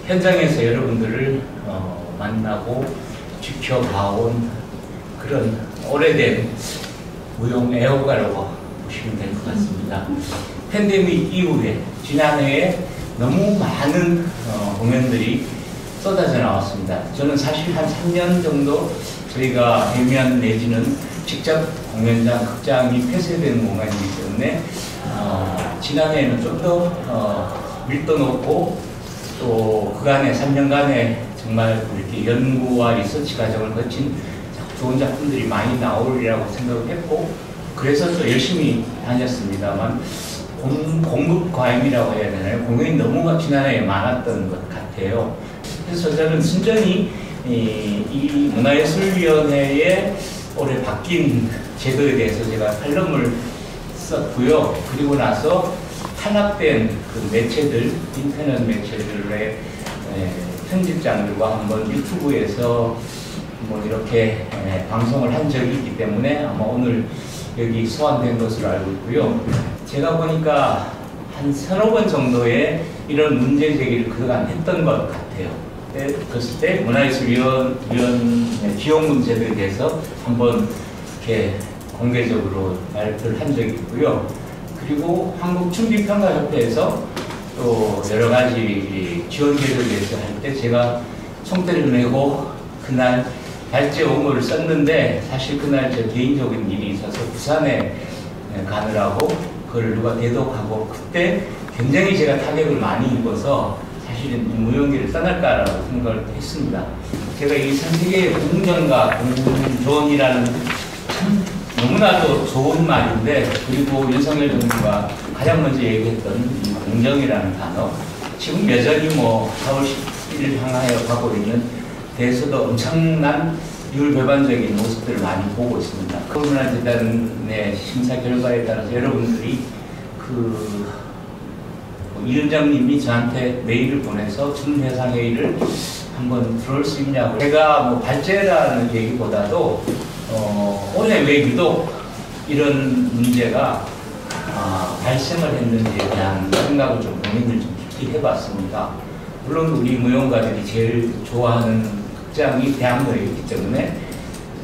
현장에서 여러분들을 만나고 지켜봐온 그런 오래된 무용 애호가라고 보시면 될 것 같습니다. 팬데믹 이후에 지난해에 너무 많은 공연들이 쏟아져 나왔습니다. 저는 사실 한 3년 정도 저희가 대면 내지는 직접 공연장, 극장이 폐쇄된 공간이기 때문에 지난해에는 좀 더 밀도 높고 또 그간의 3년간에 정말 이렇게 연구와 리서치 과정을 거친 좋은 작품들이 많이 나오리라고 생각을 했고, 그래서 또 열심히 다녔습니다만 공급 과잉이라고 해야 되나요? 공연이 너무 지난해에 많았던 것 같아요. 그래서 저는 순전히 이 문화예술위원회의 올해 바뀐 제도에 대해서 제가 칼럼을 썼고요. 그리고 나서 탄압된 그 매체들, 인터넷 매체들의 편집장들과 한번 유튜브에서 뭐 이렇게 방송을 한 적이 있기 때문에 아마 오늘 여기 소환된 것으로 알고 있고요. 제가 보니까 한 서너 번 정도의 이런 문제 제기를 그동안 했던 것 같아요. 그랬을 때 문화예술위원 기용 문제에 대해서 한번 이렇게 공개적으로 발표를 한 적이 있고요. 그리고 한국춘비평가협회에서 또 여러 가지 지원 제도에 대해서 할 때 제가 총대를 메고 그날 발제 원고를 썼는데, 사실 그날 제 개인적인 일이 있어서 부산에 가느라고 그걸 누가 대독하고, 그때 굉장히 제가 타격을 많이 입어서 사실은 무용계를 떠날까라고 생각을 했습니다. 제가 이 선생의 공정과 공존이라는 참 너무나도 좋은 말인데, 그리고 윤석열 정부가 가장 먼저 얘기했던 이 공정이라는 단어, 지금 여전히 뭐 4월 11일 향하여 가고 있는 데에서도 엄청난 율배반적인 모습들을 많이 보고 있습니다. 문화재단의 심사 결과에 따라서 여러분들이 이 위원장님이 저한테 메일을 보내서 준회상회의를 한번 들어올 수 있냐고. 제가 뭐 발제라는 얘기보다도 올해 왜 유독 이런 문제가 발생을 했는지에 대한 생각을 좀 고민을 좀 깊이 해봤습니다. 물론 우리 무용가들이 제일 좋아하는 극장이 대학로이기 때문에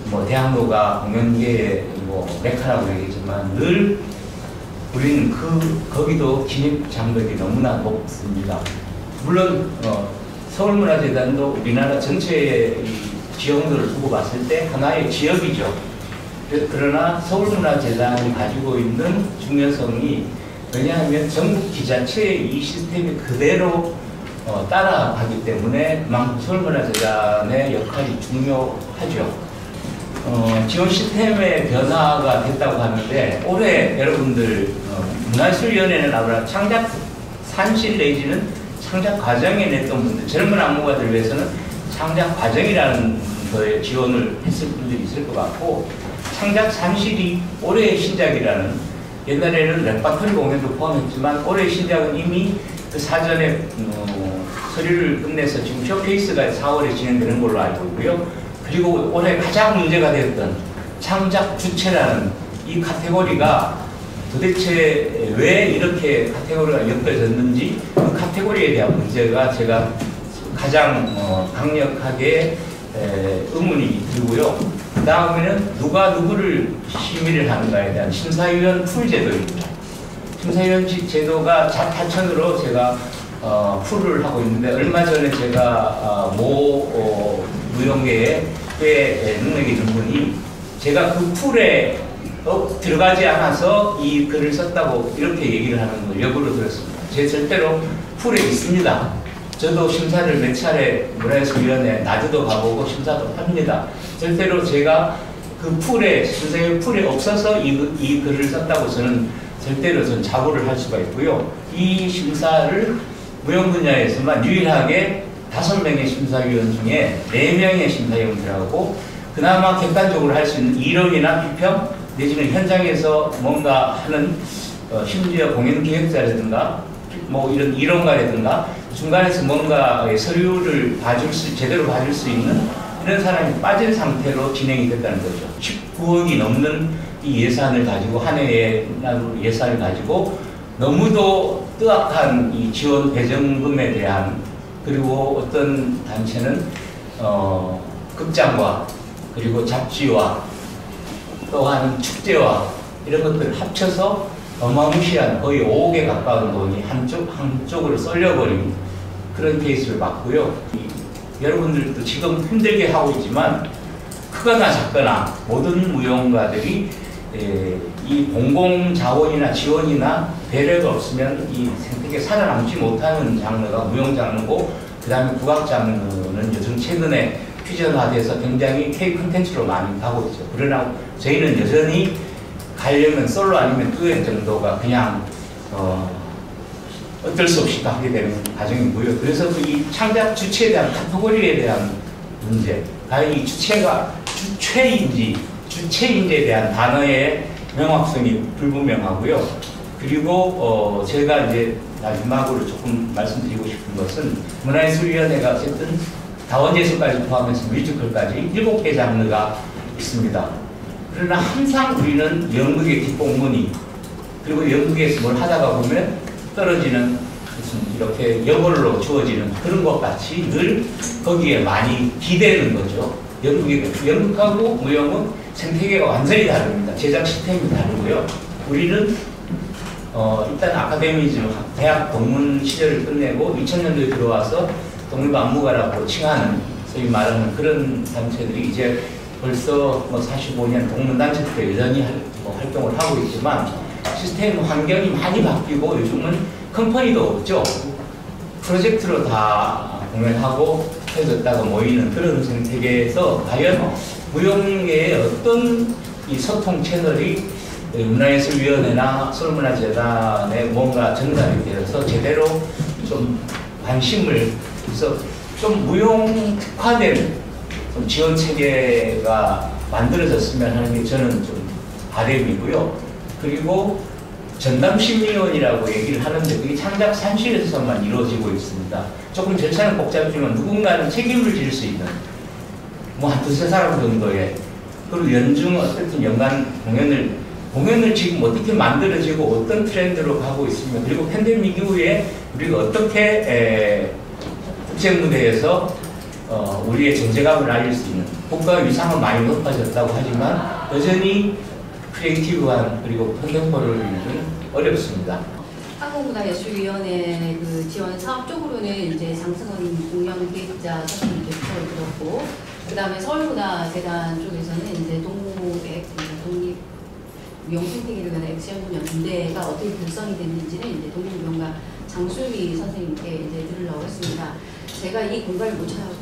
뭐 대학로가 공연계의 뭐 메카라고 얘기했지만 늘 우리는 거기도 진입 장벽이 너무나 높습니다. 물론 서울문화재단도 우리나라 전체의 지형들을 두고 봤을 때 하나의 지역이죠. 그러나 서울문화재단이 가지고 있는 중요성이, 왜냐하면 전국 지자체의 이 시스템이 그대로 따라가기 때문에 그만큼 서울문화재단의 역할이 중요하죠. 지원 시스템의 변화가 됐다고 하는데, 올해 여러분들 문화예술위원회는 아무래도 창작 산실 내지는 창작 과정에 냈던 분들, 젊은 안무가들 위해서는 창작 과정이라는 거에 지원을 했을 분들이 있을 것 같고, 창작 산실이 올해의 신작이라는, 옛날에는 레파토리 공연도 포함했지만 올해의 신작은 이미 그 사전에 서류를 끝내서 지금 쇼케이스가 4월에 진행되는 걸로 알고 있고요. 그리고 올해 가장 문제가 되었던 창작 주체라는 이 카테고리가 도대체 왜 이렇게 카테고리가 엮여졌는지, 그 카테고리에 대한 문제가 제가 가장 강력하게 의문이 들고요. 그 다음에는 누가 누구를 심의를 하는가에 대한 심사위원 풀 제도입니다. 심사위원 제도가 자타천으로 제가 풀을 하고 있는데, 얼마 전에 제가 무용계에 꽤 능력이 있는 분이 제가 그 풀에 들어가지 않아서 이 글을 썼다고 이렇게 얘기를 하는 걸 역으로 들었습니다. 제 절대로 풀에 있습니다. 저도 심사를 몇 차례 문화예술위원회 낮에도 가보고 심사도 합니다. 절대로 제가 그 풀에, 선생님 풀에 없어서 이 글을 썼다고 저는 절대로 전 자부를 할 수가 있고요. 이 심사를 무용 분야에서만 유일하게 5명의 심사위원 중에 4명의 심사위원들하고 그나마 객관적으로 할 수 있는 이론이나 비평 내지는 현장에서 뭔가 하는 심지어 공연 기획자라든가 뭐 이런 이론가라든가 중간에서 뭔가 서류를 제대로 봐줄 수 있는 이런 사람이 빠진 상태로 진행이 됐다는 거죠. 19억이 넘는 이 예산을 가지고, 한 해의 예산을 가지고 너무도 뜨악한 이 지원 배정금에 대한 그리고 어떤 단체는 극장과 그리고 잡지와 또한 축제와 이런 것들을 합쳐서 어마무시한 거의 5억에 가까운 돈이 한쪽으로 쏠려버린 그런 케이스를 봤고요. 여러분들도 지금 힘들게 하고 있지만 크거나 작거나 모든 무용가들이 이 공공자원이나 지원이나 배려가 없으면 이 생태계에 살아남지 못하는 장르가 무용 장르고, 그 다음에 국악 장르는 요즘 최근에 퓨전화돼서 굉장히 K 콘텐츠로 많이 가고 있죠. 그러나 저희는 여전히 가려면 솔로 아니면 듀엣 정도가 그냥 어쩔 수 없이 하게 되는 과정이고요. 그래서 이 창작 주체에 대한 카테고리에 대한 문제, 과연 이 주체가 주체인지에 대한 단어의 명확성이 불분명하고요. 그리고 제가 이제 마지막으로 조금 말씀드리고 싶은 것은, 문화예술위원회가 어쨌든 다원제수까지 포함해서 뮤지컬까지 7개 장르가 있습니다. 그러나 항상 우리는 연극의 뒷공무니, 그리고 연극에서 뭘 하다가 보면 떨어지는 무슨 이렇게 여벌로 주어지는 그런 것 같이 늘 거기에 많이 기대는 거죠. 연극하고 무용은 생태계가 완전히 다릅니다. 제작 시스템이 다르고요. 우리는 일단 아카데미즘, 대학 동문 시절을 끝내고 2000년도에 들어와서 독립안무가라고 칭하는, 소위 말하는 그런 단체들이 이제 벌써 45년 동문단체 때 여전히 활동을 하고 있지만, 시스템 환경이 많이 바뀌고 요즘은 컴퍼니도 없죠. 프로젝트로 다 공연하고 헤어졌다가 모이는 그런 생태계에서 과연 무용계의 어떤 이 소통 채널이 문화예술위원회나 서울문화재단에 뭔가 전달이 되어서 제대로 좀 관심을, 그래서 좀 무용 특화된 좀 지원 체계가 만들어졌으면 하는 게 저는 좀 바람이고요. 그리고 전담심의위원이라고 얘기를 하는데 그게 창작 산실에서만 이루어지고 있습니다. 조금 절차는 복잡하지만 누군가는 책임을 질 수 있는 한 두세 사람 정도의, 그리고 연중 어쨌든 연간 공연을 지금 어떻게 만들어지고 어떤 트렌드로 가고 있으며, 그리고 팬데믹 이후에 우리가 어떻게 국제무대에서 우리의 존재감을 알릴 수 있는, 국가 위상은 많이 높아졌다고 하지만 여전히 크리에이티브한 그리고 컨템포러리는 어렵습니다. 한국문화예술위원회 그 지원 사업 쪽으로는 이제 장승원 공연 기획자 선생님 대표를 들었고, 그 다음에 서울문화재단 쪽에서는 이제 독립 무용 생태계를 위한 액션 공연 군대가 어떻게 결성이 됐는지는 이제 독립무용가 장수미 선생님께 이제 들으려고 했습니다. 제가 이 공간을 못 찾아서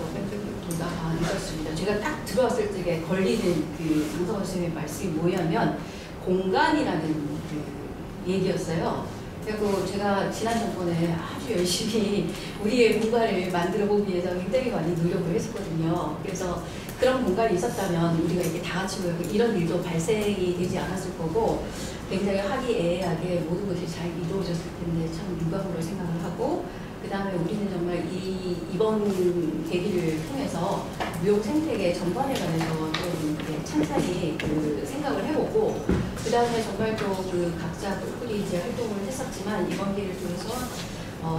보다가 있었습니다. 제가 딱 들어왔을 때 걸리는 그 장성원 선생님의 말씀이 뭐냐면 공간이라는 그 얘기였어요. 그리고 제가 지난 정권에 아주 열심히 우리의 공간을 만들어 보기 위해서 굉장히 많이 노력을 했었거든요. 그래서 그런 공간이 있었다면 우리가 이렇게 다 같이 모여서 이런 일도 발생이 되지 않았을 거고, 굉장히 화기애애하게 모든 것이 잘 이루어졌을 텐데 참 유감으로 생각을 하고, 그 다음에 우리는 정말 이번 계기를 통해서 무용 생태계 전반에 관해서 좀 찬찬히 그 생각을 해보고, 그 다음에 정말 또 그 각자 뿔뿔이 이제 활동을 했었지만 이번 기회를 통해서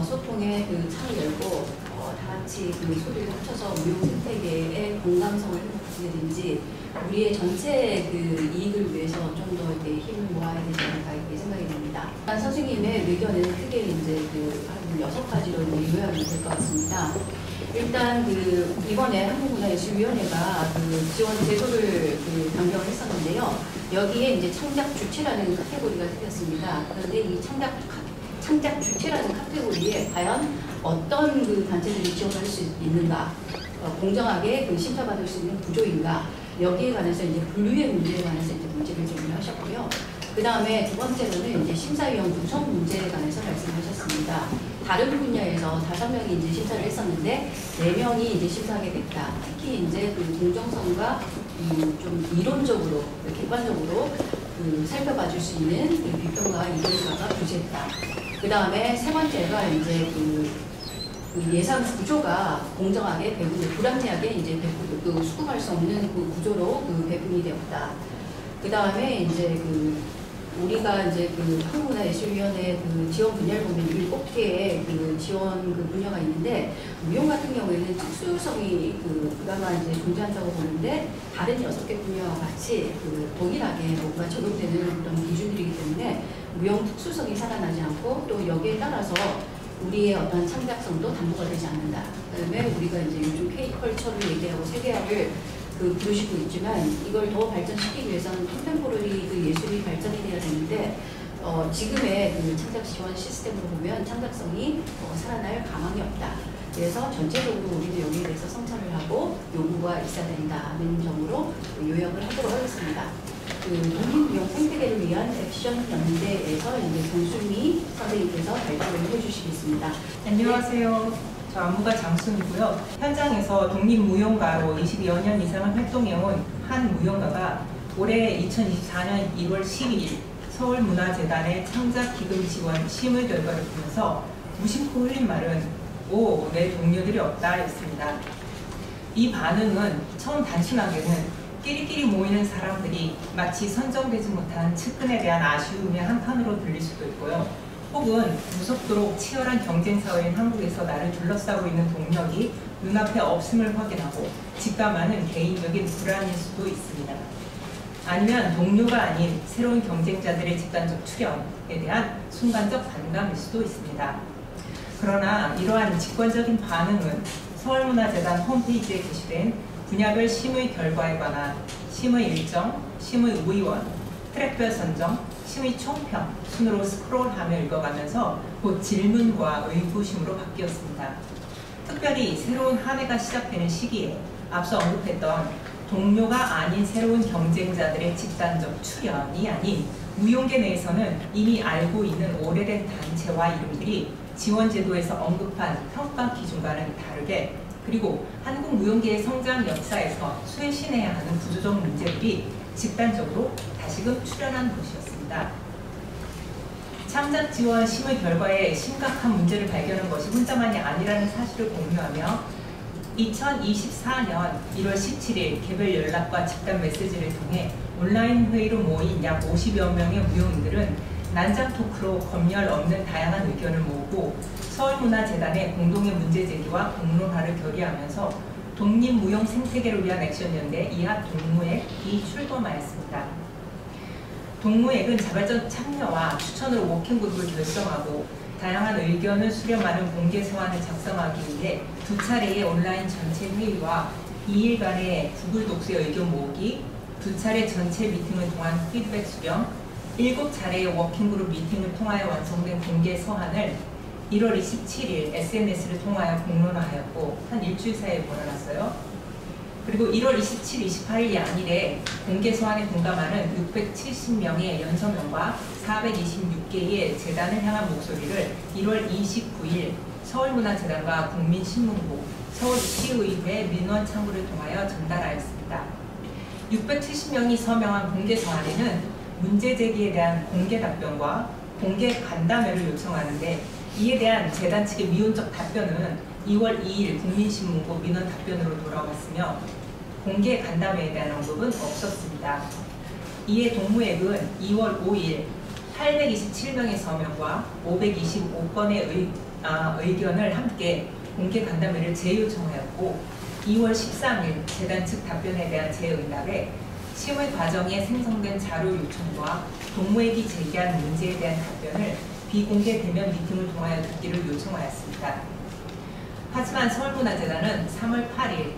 소통의 그 창을 열고 다 같이 그 소리를 합쳐서 무용 생태계의 공감성을 회복하든지 우리의 전체 그 이익을 위해서 좀 더 이렇게 힘을 모아야 되지 않을까 이렇게 생각이 됩니다. 선생님의 의견은 크게 이제 그 한 6가지로 요약이 될 것 같습니다. 일단 그 이번에 한국문화예술위원회가 그 지원 제도를 그 변경을 했었는데요. 여기에 이제 창작 주체라는 카테고리가 생겼습니다. 그런데 이 창작 주체라는 카테고리에 과연 어떤 그 단체들이 지원할 수 있는가, 공정하게 그 심사받을 수 있는 구조인가, 여기에 관해서 이제 분류의 문제에 관해서 이제 문제를 제기를 하셨고요. 그 다음에 두 번째로는 이제 심사위원 구성 문제에 관해서 말씀하셨습니다. 다른 분야에서 5명이 이제 심사를 했었는데 4명이 이제 심사하게 됐다. 특히 이제 그 공정성과 좀 이론적으로, 객관적으로 그 살펴봐 줄 수 있는 그 비평가와 이론가가 부재했다. 그 다음에 세 번째가 이제 그 예산 구조가 공정하게 불합리하게 이제 수긍할 수 없는 그 구조로 그 배분이 되었다. 그 다음에 이제 그 우리가 이제 그 한국문화예술위원회 그 지원 분야를 보면 7개의 그 지원 그 분야가 있는데, 무용 같은 경우에는 특수성이 그나마 이제 존재한다고 보는데, 다른 6개 분야와 같이 그 동일하게 뭔가 적용되는 그런 기준들이기 때문에 무용 특수성이 살아나지 않고, 또 여기에 따라서 우리의 어떤 창작성도 담보가 되지 않는다. 그다음에 우리가 이제 요즘 K컬처를 얘기하고 세계화를 부르시고 있지만, 이걸 더 발전시키기 위해서는 컨템포러리 그 예술이 발전이 돼야 되는데, 지금의 그 창작 지원 시스템으로 보면 창작성이 살아날 가망이 없다. 그래서 전체적으로 우리도 여기에 대해서 성찰을 하고 요구가 있어야 된다는 점으로 요약을 하도록 하겠습니다. 독립무용 생태계를 위한 액션 연대에서 이제 정순미 선생님께서 발표를 해주시겠습니다. 안녕하세요. 저 안무가 장순이고요. 현장에서 독립무용가로 22여 년 이상을 활동해온 한 무용가가 올해 2024년 1월 12일 서울문화재단의 창작기금 지원 심의 결과를 보면서 무심코 흘린 말은 "오, 내 동료들이 없다" 였습니다. 이 반응은 처음 단순하게는 끼리끼리 모이는 사람들이 마치 선정되지 못한 측근에 대한 아쉬움의 한편으로 들릴 수도 있고요. 혹은 무섭도록 치열한 경쟁사회인 한국에서 나를 둘러싸고 있는 동력이 눈앞에 없음을 확인하고 직감하는 개인적인 불안일 수도 있습니다. 아니면 동료가 아닌 새로운 경쟁자들의 집단적 출현에 대한 순간적 반감일 수도 있습니다. 그러나 이러한 직관적인 반응은 서울문화재단 홈페이지에 게시된 분야별 심의 결과에 관한 심의 일정, 심의 의원, 트랙별 선정, 심의 총평 순으로 스크롤하며 읽어가면서 곧 질문과 의구심으로 바뀌었습니다. 특별히 새로운 한 해가 시작되는 시기에 앞서 언급했던 동료가 아닌 새로운 경쟁자들의 집단적 출현이 아닌 무용계 내에서는 이미 알고 있는 오래된 단체와 이름들이 지원 제도에서 언급한 평가 기준과는 다르게, 그리고 한국 무용계의 성장 역사에서 쇄신해야 하는 구조적 문제들이 집단적으로 다시금 출현한 것이었습니다. 창작 지원 심의 결과에 심각한 문제를 발견한 것이 혼자만이 아니라는 사실을 공유하며 2024년 1월 17일 개별 연락과 집단 메시지를 통해 온라인 회의로 모인 약 50여 명의 무용인들은 난장 토크로 검열 없는 다양한 의견을 모으고 서울문화재단의 공동의 문제제기와 공론화를 결의하면서 독립무용 생태계를 위한 액션연대 이하 동무액이 출범하였습니다. 동무액은 자발적 참여와 추천으로 워킹그룹을 결성하고 다양한 의견을 수렴하는 공개 서한을 작성하기 위해 2차례의 온라인 전체 회의와 2일간의 구글 독서 의견 모으기, 2차례 전체 미팅을 통한 피드백 수렴, 7차례의 워킹그룹 미팅을 통하여 완성된 공개 서한을 1월 27일 SNS를 통하여 공론화하였고 한 일주일 사이에 몰아놨어요. 그리고 1월 27, 28일 양일에 공개 서한에 공감하는 670명의 연서명과 426개의 재단을 향한 목소리를 1월 29일 서울문화재단과 국민신문고, 서울시의회 민원 창구를 통하여 전달하였습니다. 670명이 서명한 공개 서한에는 문제 제기에 대한 공개 답변과 공개 간담회를 요청하는데, 이에 대한 재단 측의 미온적 답변은 2월 2일 국민신문고 민원 답변으로 돌아왔으며 공개 간담회에 대한 언급은 없었습니다. 이에 동무액은 2월 5일 827명의 서명과 525건의 의견을 함께 공개 간담회를 재요청하였고 2월 13일 재단 측 답변에 대한 재응답에 심의 과정에 생성된 자료 요청과 동무액이 제기한 문제에 대한 답변을 비공개 대면 미팅을 통하여 듣기를 요청하였습니다. 하지만 서울문화재단은 3월 8일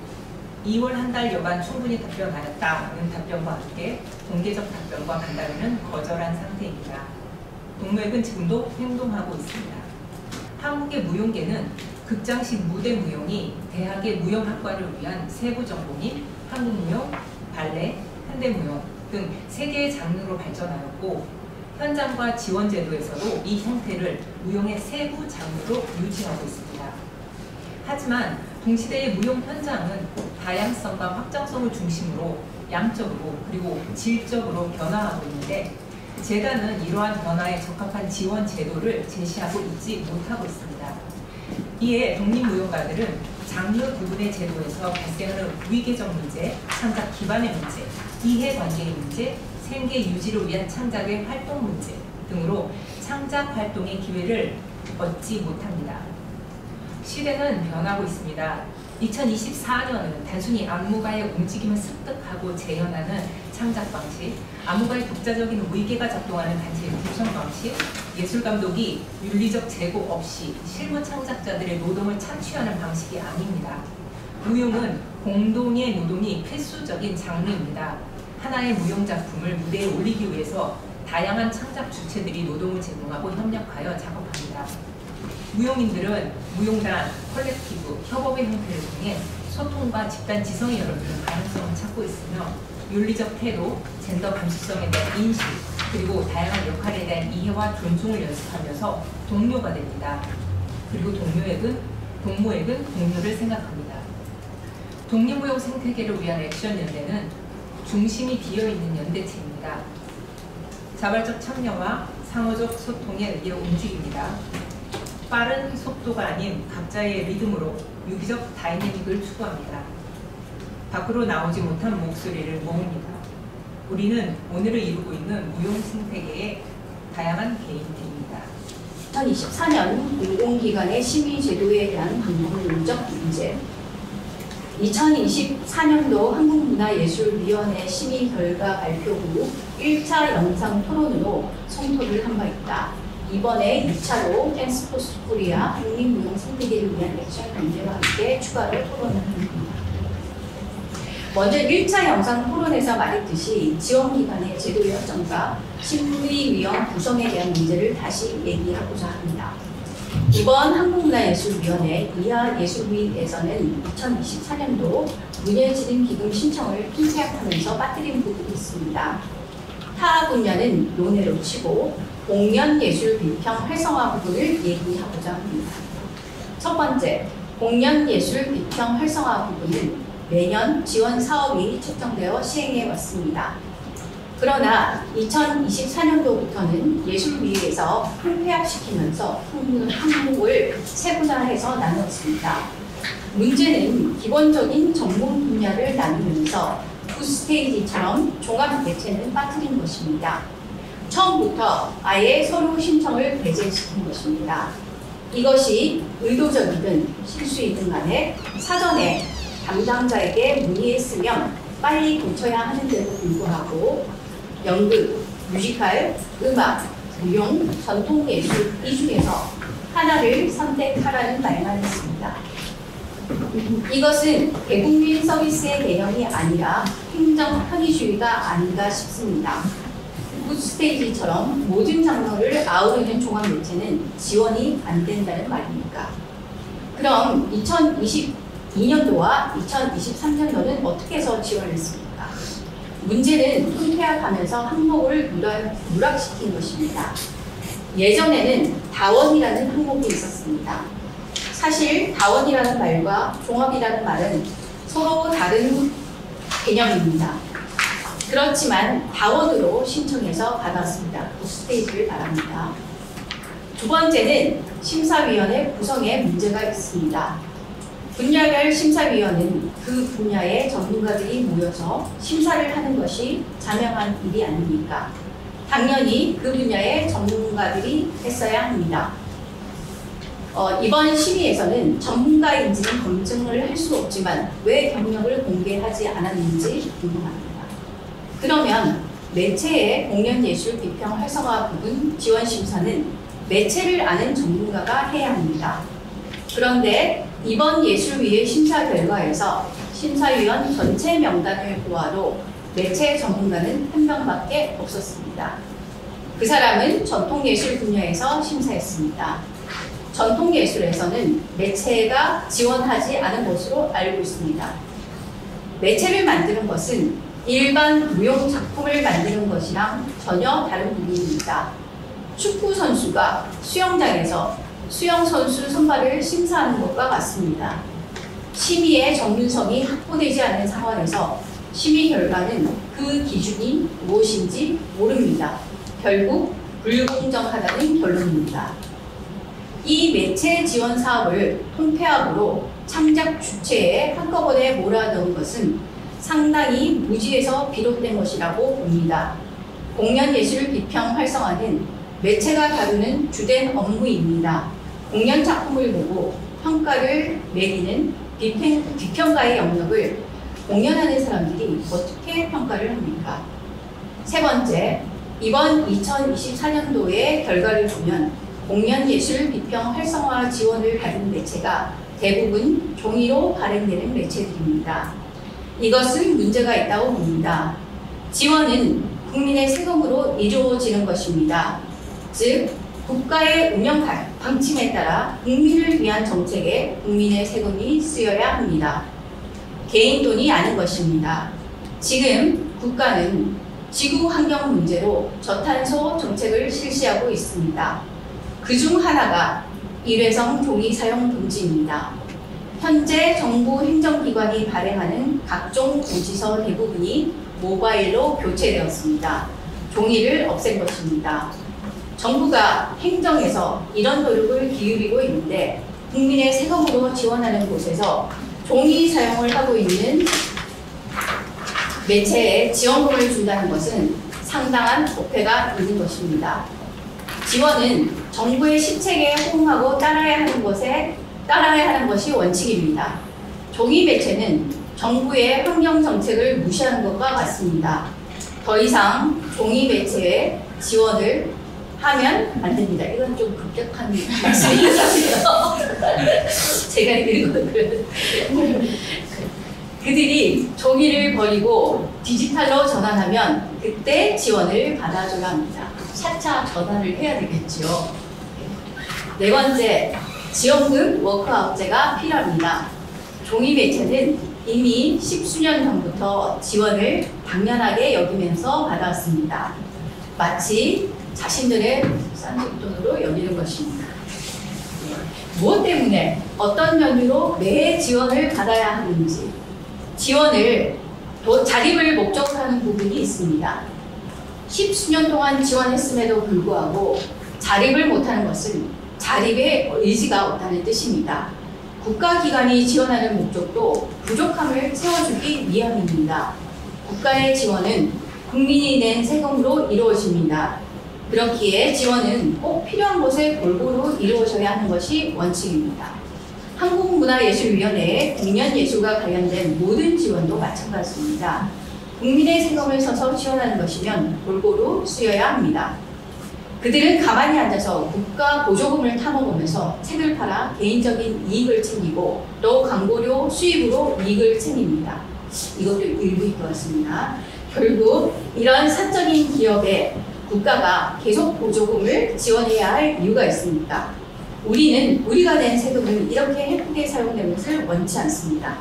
2월 한 달여간 충분히 답변하였다는 답변과 함께 공개적 답변과 간담회는 거절한 상태입니다. 동무액은 지금도 행동하고 있습니다. 한국의 무용계는 극장식 무대 무용이 대학의 무용학과를 위한 세부 전공인 한국무용, 발레, 현대무용 등 3개의 장르로 발전하였고 현장과 지원 제도에서도 이 형태를 무용의 세부 장르로 유지하고 있습니다. 하지만 동시대의 무용 현장은 다양성과 확장성을 중심으로 양적으로 그리고 질적으로 변화하고 있는데 재단은 이러한 변화에 적합한 지원 제도를 제시하고 있지 못하고 있습니다. 이에 독립무용가들은 장르 구분의 제도에서 발생하는 위계적 문제, 창작 기반의 문제, 이해관계의 문제, 생계 유지를 위한 창작의 활동 문제 등으로 창작 활동의 기회를 얻지 못합니다. 시대는 변하고 있습니다. 2024년은 단순히 안무가의 움직임을 습득하고 재현하는 창작 방식, 안무가의 독자적인 의계가 작동하는 단체의 구성 방식, 예술감독이 윤리적 제고 없이 실무 창작자들의 노동을 착취하는 방식이 아닙니다. 무용은 공동의 노동이 필수적인 장르입니다. 하나의 무용작품을 무대에 올리기 위해서 다양한 창작 주체들이 노동을 제공하고 협력하여 작업합니다. 무용인들은 무용단, 컬렉티브, 협업의 형태를 통해 소통과 집단 지성에 열어두는 가능성을 찾고 있으며 윤리적 태도, 젠더 감수성에 대한 인식, 그리고 다양한 역할에 대한 이해와 존중을 연습하면서 동료가 됩니다. 그리고 동료에겐 동료를 생각합니다. 독립무용 생태계를 위한 액션 연대는 중심이 비어있는 연대체입니다. 자발적 참여와 상호적 소통에 의해 움직입니다. 빠른 속도가 아닌 각자의 리듬으로 유기적 다이내믹을 추구합니다. 밖으로 나오지 못한 목소리를 모읍니다. 우리는 오늘을 이루고 있는 무용 생태계의 다양한 개인들입니다. 2024년 공공기관의 심의제도에 대한 방법론적 문제. 2024년도 한국문화예술위원회 심의 결과 발표 후 1차 영상 토론으로 성토를 한 바 있다. 이번에 2차로 댄스포스 코리아 독립무용 생태계를 위한 액션 문제와 함께 추가로 토론을 합니다. 먼저 1차 영상 토론에서 말했듯이 지원기관의 제도 여정과 심의위원 구성에 대한 문제를 다시 얘기하고자 합니다. 이번 한국문화예술위원회 이하예술위에서는 2024년도 문예진흥기금 신청을 핀셋하면서 빠뜨린 부분이 있습니다. 타 분야는 논외로 치고 공연예술 비평 활성화 부분을 얘기하고자 합니다. 첫 번째, 공연예술 비평 활성화 부분은 매년 지원 사업이 책정되어 시행해 왔습니다. 그러나 2024년도부터는 예술위에서 통폐합시키면서 항목을 세분화해서 나눴습니다. 문제는 기본적인 전문 분야를 나누면서 두 스테이지처럼 종합 매체는 빠뜨린 것입니다. 처음부터 아예 서류 신청을 배제시킨 것입니다. 이것이 의도적이든 실수이든 간에 사전에 담당자에게 문의했으면 빨리 고쳐야 하는데도 불구하고 연극, 뮤지컬, 음악, 무용, 전통예술 이 중에서 하나를 선택하라는 말만 했습니다. 이것은 대국민 서비스의 개념이 아니라 행정 편의주의가 아닌가 싶습니다. 푸드스테이지처럼 모든 장르를 아우르는 종합 매체는 지원이 안 된다는 말입니까? 그럼 2022년도와 2023년도는 어떻게 해서 지원했습니까? 문제는 통폐합하면서 항목을 누락시킨 것입니다. 예전에는 다원이라는 항목이 있었습니다. 사실 다원이라는 말과 종합이라는 말은 서로 다른 개념입니다. 그렇지만 다원으로 신청해서 받았습니다. 그 스테이지를 바랍니다. 두 번째는 심사위원회 구성에 문제가 있습니다. 분야별 심사위원은 그 분야의 전문가들이 모여서 심사를 하는 것이 자명한 일이 아닙니까? 당연히 그 분야의 전문가들이 했어야 합니다. 이번 심의에서는 전문가인지는 검증을 할 수 없지만 왜 경력을 공개하지 않았는지 궁금합니다. 그러면 매체의 공연예술 비평 활성화 부분 지원 심사는 매체를 아는 전문가가 해야 합니다. 그런데 이번 예술위의 심사 결과에서 심사위원 전체 명단을 보아도 매체 전문가는 한 명밖에 없었습니다. 그 사람은 전통예술 분야에서 심사했습니다. 전통예술에서는 매체가 지원하지 않은 것으로 알고 있습니다. 매체를 만드는 것은 일반 무용 작품을 만드는 것이랑 전혀 다른 부분입니다. 축구 선수가 수영장에서 수영 선수 선발을 심사하는 것과 같습니다. 심의의 전문성이 확보되지 않은 상황에서 심의 결과는 그 기준이 무엇인지 모릅니다. 결국 불공정하다는 결론입니다. 이 매체 지원 사업을 통폐합으로 창작 주체에 한꺼번에 몰아넣은 것은 상당히 무지에서 비롯된 것이라고 봅니다. 공연예술 비평 활성화는 매체가 다루는 주된 업무입니다. 공연 작품을 보고 평가를 매기는 비평가의 영역을 공연하는 사람들이 어떻게 평가를 합니까? 세 번째, 이번 2024년도의 결과를 보면 공연예술 비평 활성화 지원을 받은 매체가 대부분 종이로 발행되는 매체들입니다. 이것은 문제가 있다고 봅니다. 지원은 국민의 세금으로 이루어지는 것입니다. 즉, 국가의 운영 방침에 따라 국민을 위한 정책에 국민의 세금이 쓰여야 합니다. 개인 돈이 아닌 것입니다. 지금 국가는 지구 환경 문제로 저탄소 정책을 실시하고 있습니다. 그중 하나가 일회성 종이 사용 금지입니다. 현재 정부 행정기관이 발행하는 각종 공지서 대부분이 모바일로 교체되었습니다. 종이를 없앤 것입니다. 정부가 행정에서 이런 노력을 기울이고 있는데 국민의 세금으로 지원하는 곳에서 종이 사용을 하고 있는 매체에 지원금을 준다는 것은 상당한 부패가 있는 것입니다. 지원은 정부의 시책에 호응하고 따라야 하는 것이 원칙입니다. 종이 매체는 정부의 환경 정책을 무시하는 것과 같습니다. 더 이상 종이 매체에 지원을 하면 안 됩니다. 이건 좀 급격한 말씀이라서요. 제가 읽은 그들이 종이를 버리고 디지털로 전환하면 그때 지원을 받아줘야 합니다. 차차 전환을 해야 되겠죠. 네 번째, 지원금 워크아웃제가 필요합니다. 종이 매체는 이미 10수년 전부터 지원을 당연하게 여기면서 받아왔습니다. 마치 자신들의 싼돈으로 여기는 것입니다. 무엇 때문에 어떤 연유로 매 지원을 받아야 하는지 지원을 자립을 목적으로 하는 부분이 있습니다. 10수년 동안 지원했음에도 불구하고 자립을 못하는 것은 자립의 의지가 없다는 뜻입니다. 국가기관이 지원하는 목적도 부족함을 채워주기 위함입니다. 국가의 지원은 국민이 낸 세금으로 이루어집니다. 그렇기에 지원은 꼭 필요한 곳에 골고루 이루어져야 하는 것이 원칙입니다. 한국문화예술위원회의 공연예술과 관련된 모든 지원도 마찬가지입니다. 국민의 세금을 써서 지원하는 것이면 골고루 쓰여야 합니다. 그들은 가만히 앉아서 국가 보조금을 타먹으면서 책을 팔아 개인적인 이익을 챙기고 또 광고료 수입으로 이익을 챙깁니다. 이것도 일부인 것 같습니다. 결국 이런 사적인 기업에 국가가 계속 보조금을 지원해야 할 이유가 있습니다. 우리는 우리가 낸 세금을 이렇게 해프게 사용되는 것을 원치 않습니다.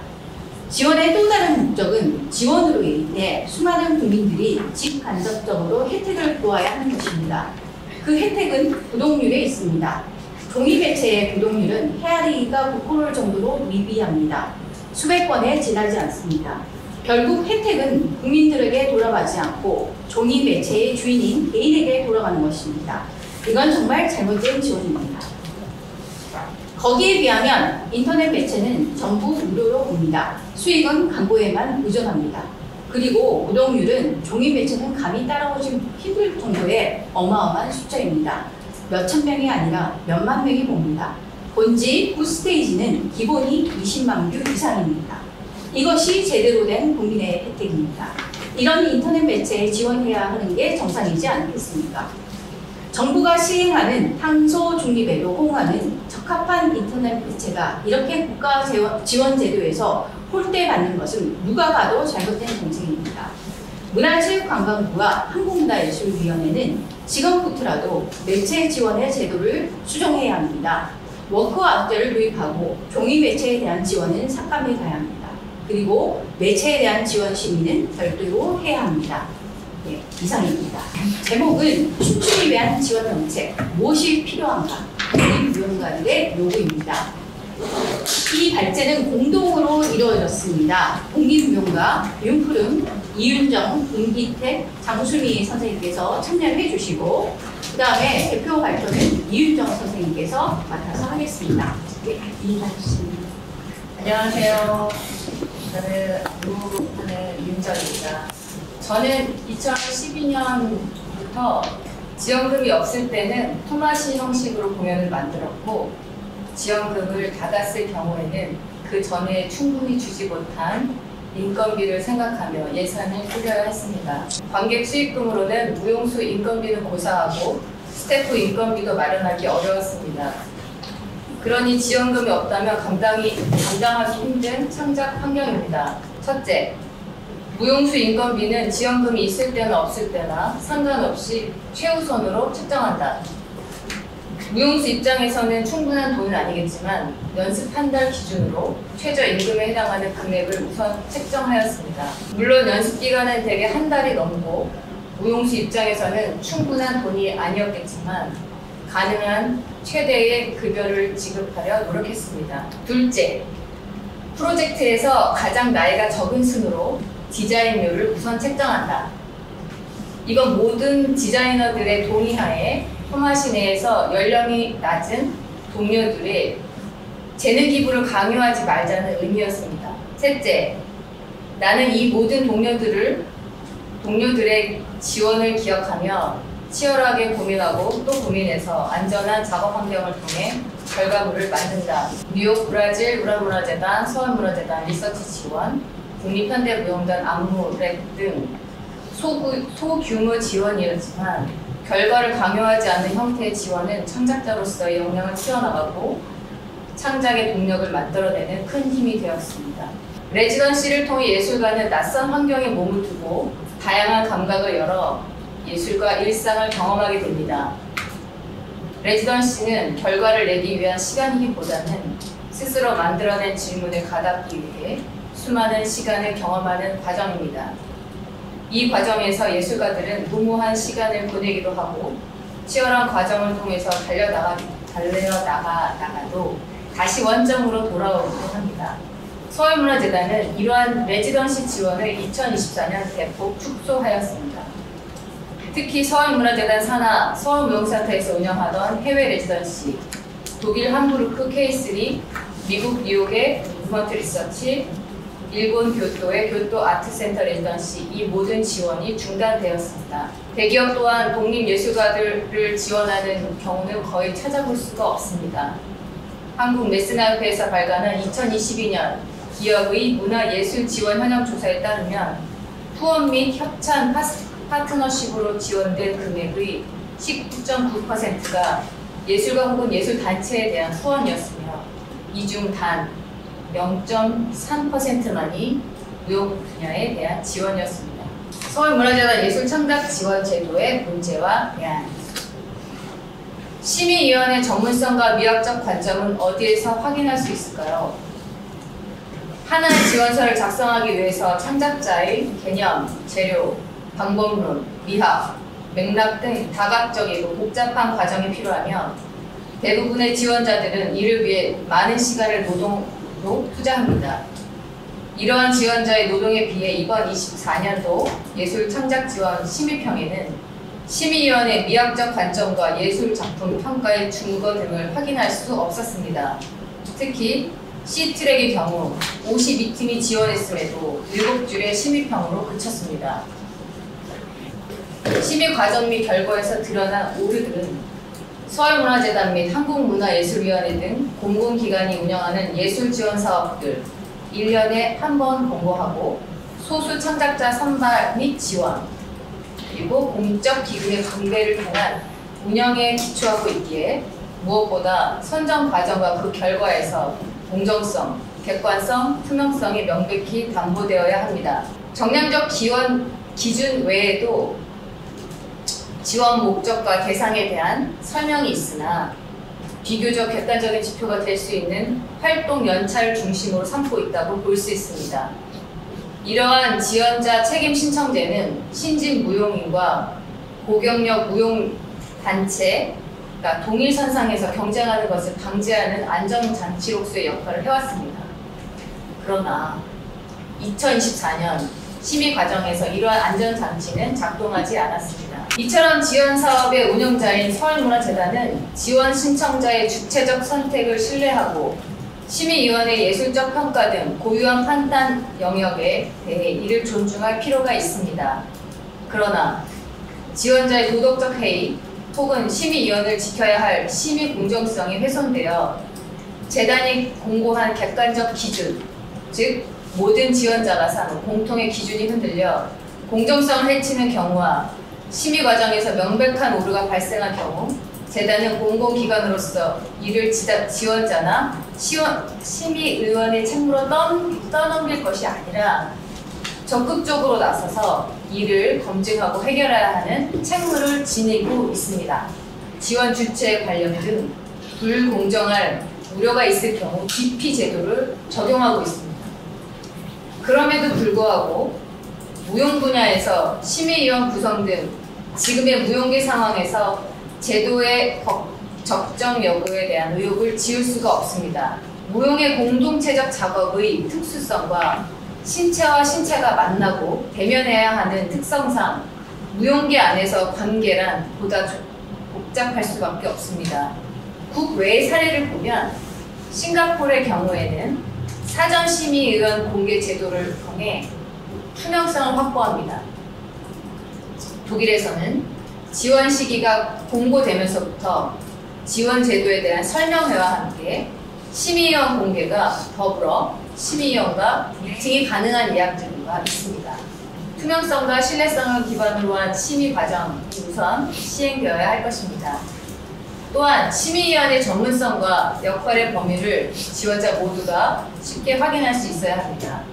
지원의 또 다른 목적은 지원으로 인해 수많은 국민들이 직간접적으로 혜택을 보아야 하는 것입니다. 그 혜택은 구독률에 있습니다. 종이 매체의 구독률은 헤아리기가 부끄러울 정도로 미비합니다. 수백 건에 지나지 않습니다. 결국 혜택은 국민들에게 돌아가지 않고 종이 매체의 주인인 개인에게 돌아가는 것입니다. 이건 정말 잘못된 지원입니다. 거기에 비하면 인터넷 매체는 전부 무료로 봅니다. 수익은 광고에만 의존합니다. 그리고 구독률은 종이 매체는 감히 따라오기 힘들 정도의 어마어마한 숫자입니다. 몇천 명이 아니라 몇만 명이 봅니다. 본지 9스테이지는 기본이 20만 뷰 이상입니다. 이것이 제대로 된 국민의 혜택입니다. 이런 인터넷 매체에 지원해야 하는 게 정상이지 않겠습니까? 정부가 시행하는 탄소 중립에도 호응하는 적합한 인터넷 매체가 이렇게 국가 지원 제도에서 홀대받는 것은 누가 봐도 잘못된 정책입니다. 문화체육관광부와 한국문화예술위원회는 지금부터라도 매체 지원의 제도를 수정해야 합니다. 워크아웃제를 도입하고 종이 매체에 대한 지원은 삭감해 가야 합니다. 그리고 매체에 대한 지원 심의는 별도로 해야 합니다. 네, 이상입니다. 제목은 춤추기 위한 지원 정책, 무엇이 필요한가? 공익무용가들의 요구입니다. 이 발제는 공동으로 이루어졌습니다. 공익무용가 윤푸름, 이윤정, 김기택, 장수미 선생님께서 참여해 주시고 그 다음에 대표 발표는 이윤정 선생님께서 맡아서 하겠습니다. 네, 인사해주십니다. 안녕하세요. 저는 윤정입니다. 저는 2012년 2014년부터 지원금이 없을 때는 토마시 형식으로 공연을 만들었고, 지원금을 받았을 경우에는 그 전에 충분히 주지 못한 인건비를 생각하며 예산을 꾸려야 했습니다. 관객 수익금으로는 무용수 인건비는 고사하고 스태프 인건비도 마련하기 어려웠습니다. 그러니 지원금이 없다면 감당하기 힘든 창작 환경입니다. 첫째, 무용수 인건비는 지원금이 있을 때나 없을 때나 상관없이 최우선으로 책정한다. 무용수 입장에서는 충분한 돈은 아니겠지만 연습 한 달 기준으로 최저임금에 해당하는 금액을 우선 책정하였습니다. 물론 연습 기간은 대개 한 달이 넘고 무용수 입장에서는 충분한 돈이 아니었겠지만 가능한 최대의 급여를 지급하려 노력했습니다. 둘째, 프로젝트에서 가장 나이가 적은 순으로 디자인료를 우선 책정한다. 이건 모든 디자이너들의 동의하에 토마시 내에서 연령이 낮은 동료들의 재능 기부를 강요하지 말자는 의미였습니다. 셋째, 나는 이 모든 동료들의 지원을 기억하며 치열하게 고민하고 또 고민해서 안전한 작업 환경을 통해 결과물을 만든다. 뉴욕 브라질 문화문화재단, 서울문화재단 리서치 지원, 국립현대무용단 안무랩 등 소규모 지원이었지만 결과를 강요하지 않는 형태의 지원은 창작자로서의 역량을 키워나가고 창작의 동력을 만들어내는 큰 힘이 되었습니다. 레지던시를 통해 예술가는 낯선 환경에 몸을 두고 다양한 감각을 열어 예술과 일상을 경험하게 됩니다. 레지던시는 결과를 내기 위한 시간이기보다는 스스로 만들어낸 질문을 가답기 위해 수많은 시간을 경험하는 과정입니다. 이 과정에서 예술가들은 무모한 시간을 보내기도 하고 치열한 과정을 통해서 달려나가도 다시 원점으로 돌아오기도 합니다. 서울문화재단은 이러한 레지던시 지원을 2024년 대폭 축소하였습니다. 특히 서울문화재단 산하 서울무용센터에서 운영하던 해외 레지던시, 독일 함부르크 K3, 미국 뉴욕의 무먼트 리서치, 일본 교토의 교토 아트센터 레지던시 이 모든 지원이 중단되었습니다. 대기업 또한 독립예술가들을 지원하는 경우는 거의 찾아볼 수가 없습니다. 한국 메스나협회에서 발간한 2022년 기업의 문화예술 지원 현황 조사에 따르면 후원 및 협찬 파트너십으로 지원된 금액의 19.9%가 예술가 혹은 예술단체에 대한 후원이었으며 이 중 단 0.3%만이 무용 분야에 대한 지원이었습니다. 서울문화재단 예술창작지원제도의 문제와 대안. 심의위원회 전문성과 미학적 관점은 어디에서 확인할 수 있을까요? 하나의 지원서를 작성하기 위해서 창작자의 개념, 재료, 방법론, 미학, 맥락 등 다각적이고 복잡한 과정이 필요하며 대부분의 지원자들은 이를 위해 많은 시간을 노동으로 투자합니다. 이러한 지원자의 노동에 비해 이번 24년도 예술창작지원 심의평에는 심의위원회 미학적 관점과 예술작품 평가의 준거 등을 확인할 수 없었습니다. 특히 C트랙의 경우 52팀이 지원했음에도 7줄의 심의평으로 그쳤습니다. 심의 과정 및 결과에서 드러난 오류들은 서울문화재단 및 한국문화예술위원회 등 공공기관이 운영하는 예술지원사업들 1년에 한 번 공고하고 소수 창작자 선발 및 지원 그리고 공적 기금의 분배를 통한 운영에 기초하고 있기에 무엇보다 선정 과정과 그 결과에서 공정성, 객관성, 투명성이 명백히 담보되어야 합니다. 정량적 지원 기준 외에도 지원 목적과 대상에 대한 설명이 있으나 비교적 객관적인 지표가 될 수 있는 활동 연차를 중심으로 삼고 있다고 볼 수 있습니다. 이러한 지원자 책임 신청제는 신진 무용인과 고경력 무용단체가 동일선상에서 경쟁하는 것을 방지하는 안전장치로서의 역할을 해왔습니다. 그러나 2024년 심의 과정에서 이러한 안전장치는 작동하지 않았습니다. 이처럼 지원 사업의 운영자인 서울문화재단은 지원 신청자의 주체적 선택을 신뢰하고 심의위원회 예술적 평가 등 고유한 판단 영역에 대해 이를 존중할 필요가 있습니다. 그러나 지원자의 도덕적 해이 혹은 심의위원을 지켜야 할 심의 공정성이 훼손되어 재단이 공고한 객관적 기준, 즉 모든 지원자가 삼은 공통의 기준이 흔들려 공정성을 해치는 경우와 심의 과정에서 명백한 오류가 발생한 경우 재단은 공공기관으로서 이를 지원자나 심의위원의 책무로 떠넘길 것이 아니라 적극적으로 나서서 이를 검증하고 해결해야 하는 책무를 지니고 있습니다. 지원 주체 관련 등 불공정할 우려가 있을 경우 기피 제도를 적용하고 있습니다. 그럼에도 불구하고 무용 분야에서 심의위원 구성 등 지금의 무용계 상황에서 제도의 적정 여부에 대한 의혹을 지울 수가 없습니다. 무용의 공동체적 작업의 특수성과 신체와 신체가 만나고 대면해야 하는 특성상 무용계 안에서 관계란 보다 복잡할 수밖에 없습니다. 국외의 사례를 보면 싱가포르의 경우에는 사전심의위원 공개 제도를 통해 투명성을 확보합니다. 독일에서는 지원 시기가 공고되면서부터 지원 제도에 대한 설명회와 함께 심의위원 공개가 더불어 심의위원과 미팅이 가능한 예약 제도가 있습니다. 투명성과 신뢰성을 기반으로 한 심의 과정이 우선 시행되어야 할 것입니다. 또한 심의위원의 전문성과 역할의 범위를 지원자 모두가 쉽게 확인할 수 있어야 합니다.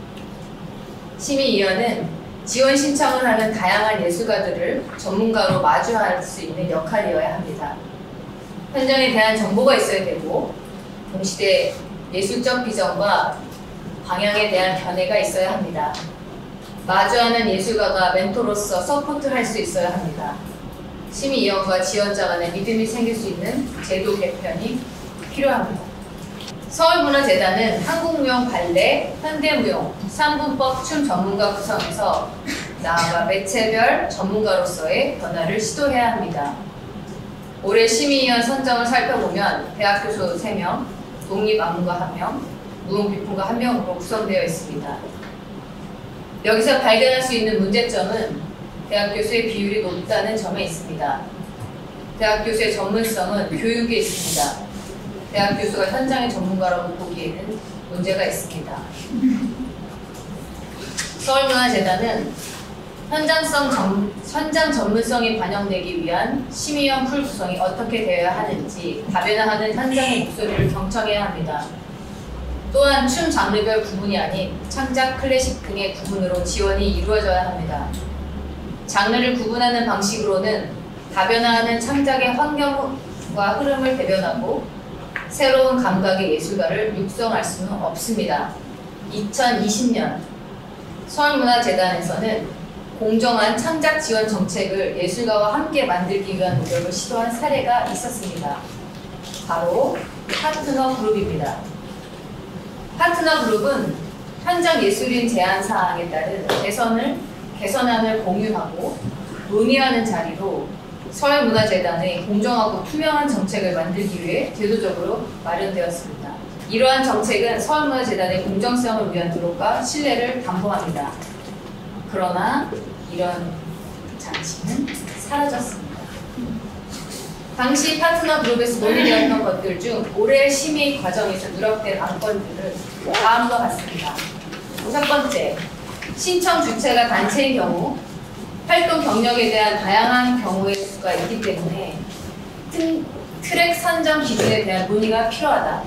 심의위원은 지원 신청을 하는 다양한 예술가들을 전문가로 마주할 수 있는 역할이어야 합니다. 현장에 대한 정보가 있어야 되고 동시대 예술적 비전과 방향에 대한 견해가 있어야 합니다. 마주하는 예술가가 멘토로서 서포트를 할 수 있어야 합니다. 심의위원과 지원자 간의 믿음이 생길 수 있는 제도 개편이 필요합니다. 서울문화재단은 한국무용, 발레, 현대무용, 3분법 춤 전문가 구성에서 나아가 매체별 전문가로서의 변화를 시도해야 합니다. 올해 심의위원 선정을 살펴보면 대학 교수 3명, 독립안무가 1명, 무용비품가 1명으로 구성되어 있습니다. 여기서 발견할 수 있는 문제점은 대학 교수의 비율이 높다는 점에 있습니다. 대학 교수의 전문성은 교육에 있습니다. 대학 교수가 현장의 전문가라고 보기에는 문제가 있습니다. 서울문화재단은 현장 전문성이 반영되기 위한 심의위원 풀 구성이 어떻게 되어야 하는지 다변화하는 현장의 목소리를 경청해야 합니다. 또한 춤 장르별 구분이 아닌 창작, 클래식 등의 구분으로 지원이 이루어져야 합니다. 장르를 구분하는 방식으로는 다변화하는 창작의 환경과 흐름을 대변하고 새로운 감각의 예술가를 육성할 수는 없습니다. 2020년 서울문화재단에서는 공정한 창작 지원 정책을 예술가와 함께 만들기 위한 노력을 시도한 사례가 있었습니다. 바로 파트너 그룹입니다. 파트너 그룹은 현장 예술인 제안 사항에 따른 개선안을 공유하고 논의하는 자리로 서울문화재단의 공정하고 투명한 정책을 만들기 위해 제도적으로 마련되었습니다. 이러한 정책은 서울문화재단의 공정성을 위한 노력과 신뢰를 담보합니다. 그러나 이런 장치는 사라졌습니다. 당시 파트너 그룹에서 논의되었던 것들 중 올해 심의 과정에서 누락된 안건들은 다음과 같습니다. 첫 번째, 신청 주체가 단체인 경우 활동 경력에 대한 다양한 경우의 수가 있기 때문에 트랙 선정 기준에 대한 논의가 필요하다.